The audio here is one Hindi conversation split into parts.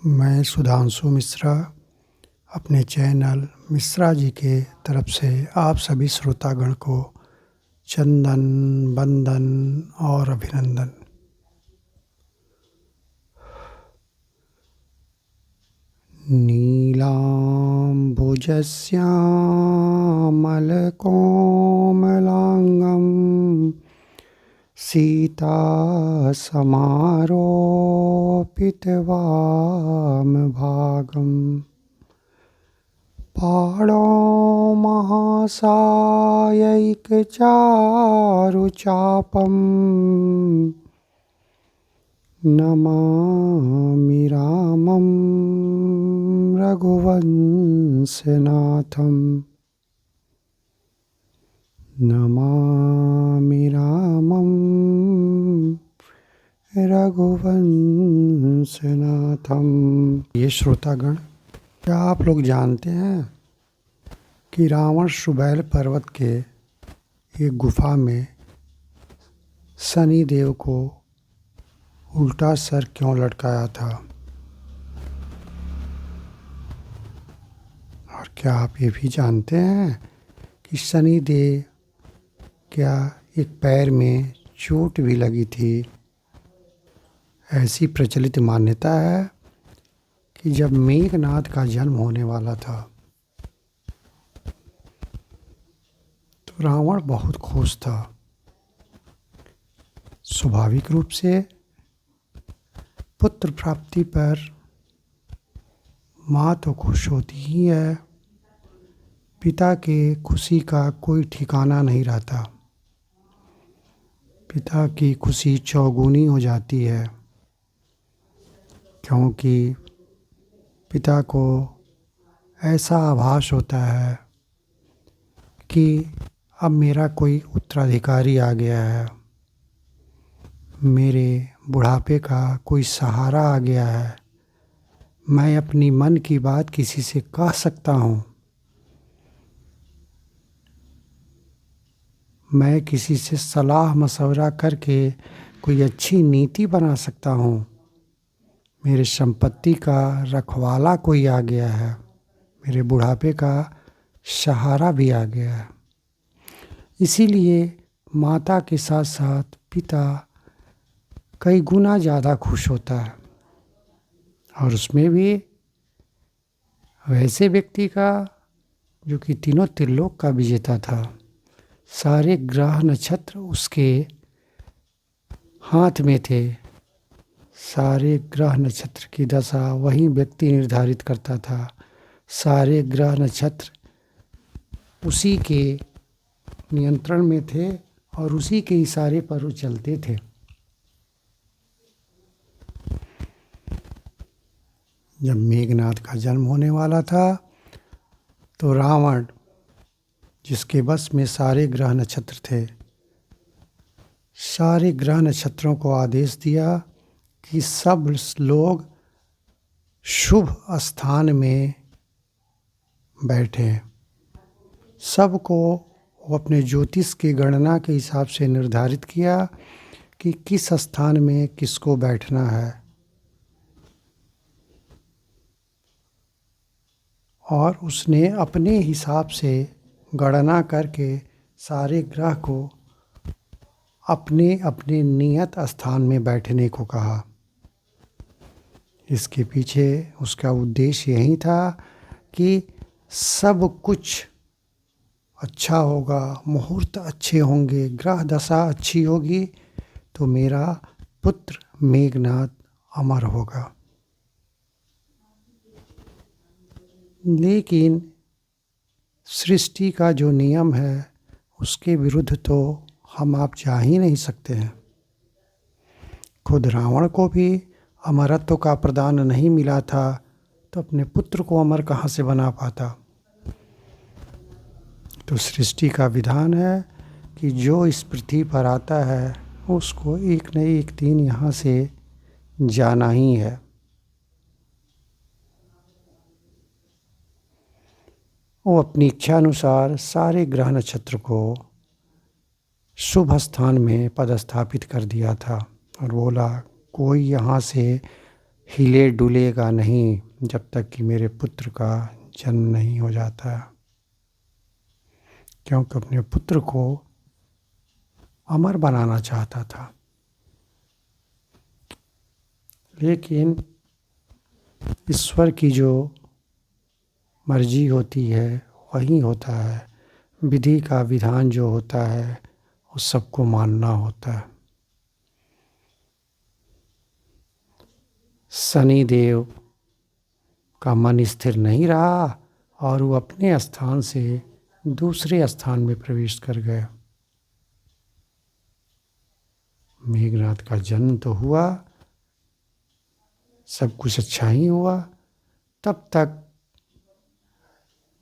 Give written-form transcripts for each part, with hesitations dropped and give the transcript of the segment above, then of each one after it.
मैं सुधांशु मिश्रा अपने चैनल मिश्रा जी के तरफ से आप सभी श्रोतागण को चंदन वंदन और अभिनंदन। नीलाम्बुजश्यामलकोमलाङ्गं सीतासमारोपितवामभागं पाणौ महासायैकचारुचापम् नमामि रामं रघुवंशनाथं। नमामि रामं रघुवंशनाथं। ये श्रोतागण, क्या आप लोग जानते हैं कि रावण सुबैल पर्वत के एक गुफा में शनि देव को उल्टा सर क्यों लटकाया था? और क्या आप ये भी जानते हैं कि शनि देव क्या एक पैर में चोट भी लगी थी? ऐसी प्रचलित मान्यता है कि जब मेघनाद का जन्म होने वाला था तो रावण बहुत खुश था। स्वाभाविक रूप से पुत्र प्राप्ति पर माँ तो खुश होती ही है, पिता के खुशी का कोई ठिकाना नहीं रहता। पिता की खुशी चौगुनी हो जाती है, क्योंकि पिता को ऐसा आभास होता है कि अब मेरा कोई उत्तराधिकारी आ गया है, मेरे बुढ़ापे का कोई सहारा आ गया है, मैं अपनी मन की बात किसी से कह सकता हूँ, मैं किसी से सलाह मशवरा करके कोई अच्छी नीति बना सकता हूँ, मेरे संपत्ति का रखवाला कोई आ गया है, मेरे बुढ़ापे का सहारा भी आ गया है। इसीलिए माता के साथ साथ पिता कई गुना ज़्यादा खुश होता है, और उसमें भी वैसे व्यक्ति का जो कि तीनों त्रिलोक का विजेता था। सारे ग्रह नक्षत्र उसके हाथ में थे, सारे ग्रह नक्षत्र की दशा वही व्यक्ति निर्धारित करता था, सारे ग्रह नक्षत्र उसी के नियंत्रण में थे और उसी के इशारे पर वो चलते थे। जब मेघनाद का जन्म होने वाला था तो रावण, जिसके बस में सारे ग्रह नक्षत्र थे, सारे ग्रह नक्षत्रों को आदेश दिया कि सब लोग शुभ स्थान में बैठें। सबको वो अपने ज्योतिष की गणना के हिसाब से निर्धारित किया कि किस स्थान में किसको बैठना है, और उसने अपने हिसाब से गणना करके सारे ग्रह को अपने अपने नियत स्थान में बैठने को कहा। इसके पीछे उसका उद्देश्य यही था कि सब कुछ अच्छा होगा, मुहूर्त अच्छे होंगे, ग्रह दशा अच्छी होगी तो मेरा पुत्र मेघनाद अमर होगा। लेकिन सृष्टि का जो नियम है उसके विरुद्ध तो हम आप जा ही नहीं सकते हैं। खुद रावण को भी अमरत्व का प्रदान नहीं मिला था तो अपने पुत्र को अमर कहाँ से बना पाता? तो सृष्टि का विधान है कि जो इस पृथ्वी पर आता है उसको एक न एक दिन यहाँ से जाना ही है। वो अपनी इच्छा अनुसार सारे ग्रह नक्षत्र को शुभ स्थान में पदस्थापित कर दिया था और बोला, कोई यहाँ से हिले डुलेगा नहीं जब तक कि मेरे पुत्र का जन्म नहीं हो जाता, क्योंकि अपने पुत्र को अमर बनाना चाहता था। लेकिन ईश्वर की जो मर्जी होती है वही होता है। विधि का विधान जो होता है वो सबको मानना होता है। शनिदेव का मन स्थिर नहीं रहा और वो अपने स्थान से दूसरे स्थान में प्रवेश कर गए। मेघनाथ का जन्म तो हुआ, सब कुछ अच्छा ही हुआ तब तक,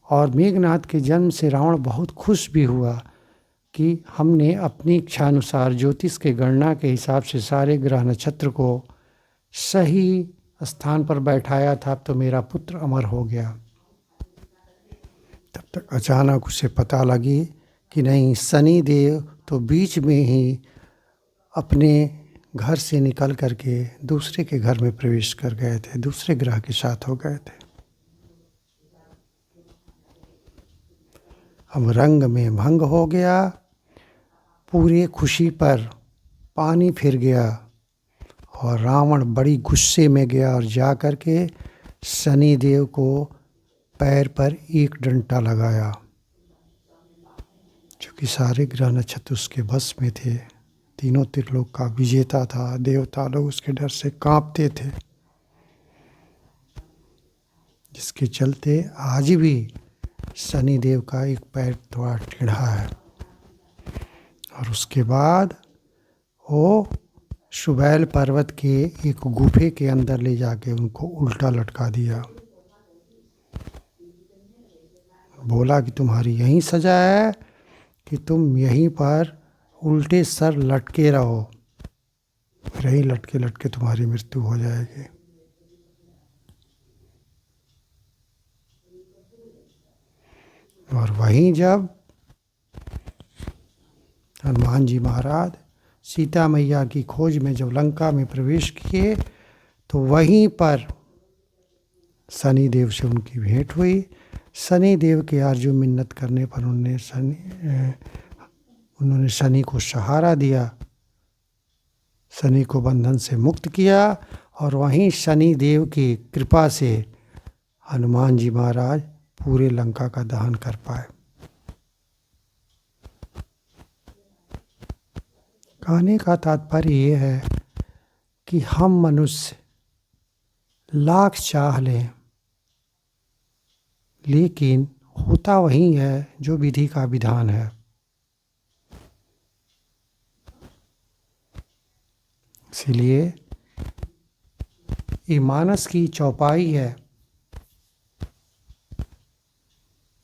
और मेघनाथ के जन्म से रावण बहुत खुश भी हुआ कि हमने अपनी इच्छा अनुसार ज्योतिष के गणना के हिसाब से सारे ग्रह नक्षत्र को सही स्थान पर बैठाया था, अब तो मेरा पुत्र अमर हो गया। तब तक अचानक उसे पता लगी कि नहीं, शनि देव तो बीच में ही अपने घर से निकल करके दूसरे के घर में प्रवेश कर गए थे, दूसरे ग्रह के साथ हो गए थे। अब रंग में भंग हो गया, पूरे खुशी पर पानी फिर गया और रावण बड़ी गुस्से में गया और जा कर के शनि देव को पैर पर एक डंडा लगाया, क्योंकि सारे ग्रह नक्षत्र उसके बस में थे। तीनों त्रिलोक का विजेता था, देवता लोग उसके डर से कांपते थे, जिसके चलते आज भी शनि देव का एक पैर थोड़ा टेढ़ा है। और उसके बाद वो सुबैल पर्वत के एक गुफे के अंदर ले जाके उनको उल्टा लटका दिया। बोला कि तुम्हारी यही सजा है कि तुम यहीं पर उल्टे सर लटके रहो, यहीं लटके लटके तुम्हारी मृत्यु हो जाएगी। और वहीं जब हनुमान जी महाराज सीता मैया की खोज में जब लंका में प्रवेश किए तो वहीं पर शनि देव से उनकी भेंट हुई। शनि देव के आरजू मिन्नत करने पर उन्होंने शनि को सहारा दिया, शनि को बंधन से मुक्त किया और वहीं शनि देव की कृपा से हनुमान जी महाराज पूरे लंका का दहन कर पाए। कहने का तात्पर्य ये है कि हम मनुष्य लाख चाह लें, लेकिन होता वही है जो विधि का विधान है। इसीलिए ये मानस की चौपाई है,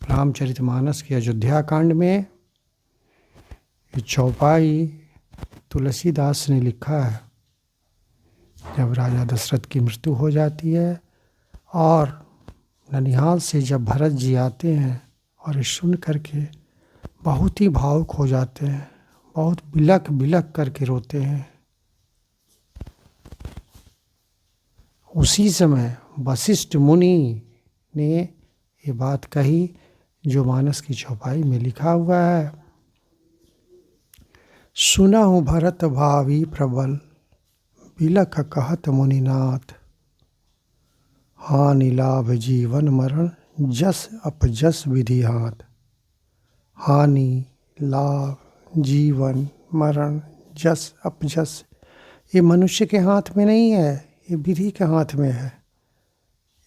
रामचरितमानस की अयोध्या कांड में ये चौपाई तुलसीदास ने लिखा है। जब राजा दशरथ की मृत्यु हो जाती है और ननिहाल से जब भरत जी आते हैं और ये सुन करके बहुत ही भावुक हो जाते हैं, बहुत बिलख बिलख करके रोते हैं। उसी समय वशिष्ठ मुनि ने ये बात कही जो मानस की चौपाई में लिखा हुआ है। सुनहु भरत भावी प्रबल, बिलख कहत मुनिनाथ, हानि लाभ जीवन मरण, जस अपजस विधि हाथ। हानि लाभ जीवन मरण जस अपजस, ये मनुष्य के हाथ में नहीं है, ये विधि के हाथ में है,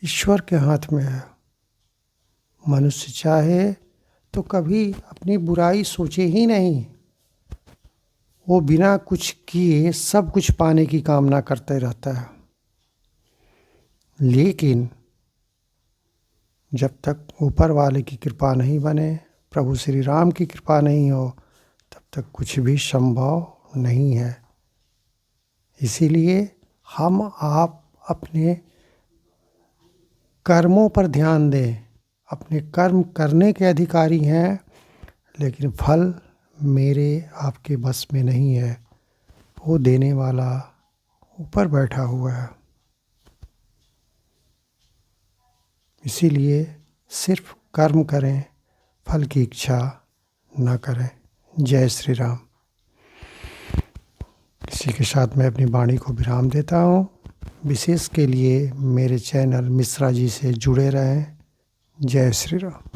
ईश्वर के हाथ में है। मनुष्य चाहे तो कभी अपनी बुराई सोचे ही नहीं, वो बिना कुछ किए सब कुछ पाने की कामना करते रहता है। लेकिन जब तक ऊपर वाले की कृपा नहीं बने, प्रभु श्री राम की कृपा नहीं हो, तब तक कुछ भी संभव नहीं है। इसीलिए हम आप अपने कर्मों पर ध्यान दें। अपने कर्म करने के अधिकारी हैं, लेकिन फल मेरे आपके बस में नहीं है, वो देने वाला ऊपर बैठा हुआ है। इसीलिए सिर्फ कर्म करें, फल की इच्छा न करें। जय श्री राम। इसी के साथ मैं अपनी वाणी को विराम देता हूँ। विशेष के लिए मेरे चैनल मिश्रा जी से जुड़े रहें। जय श्री राम।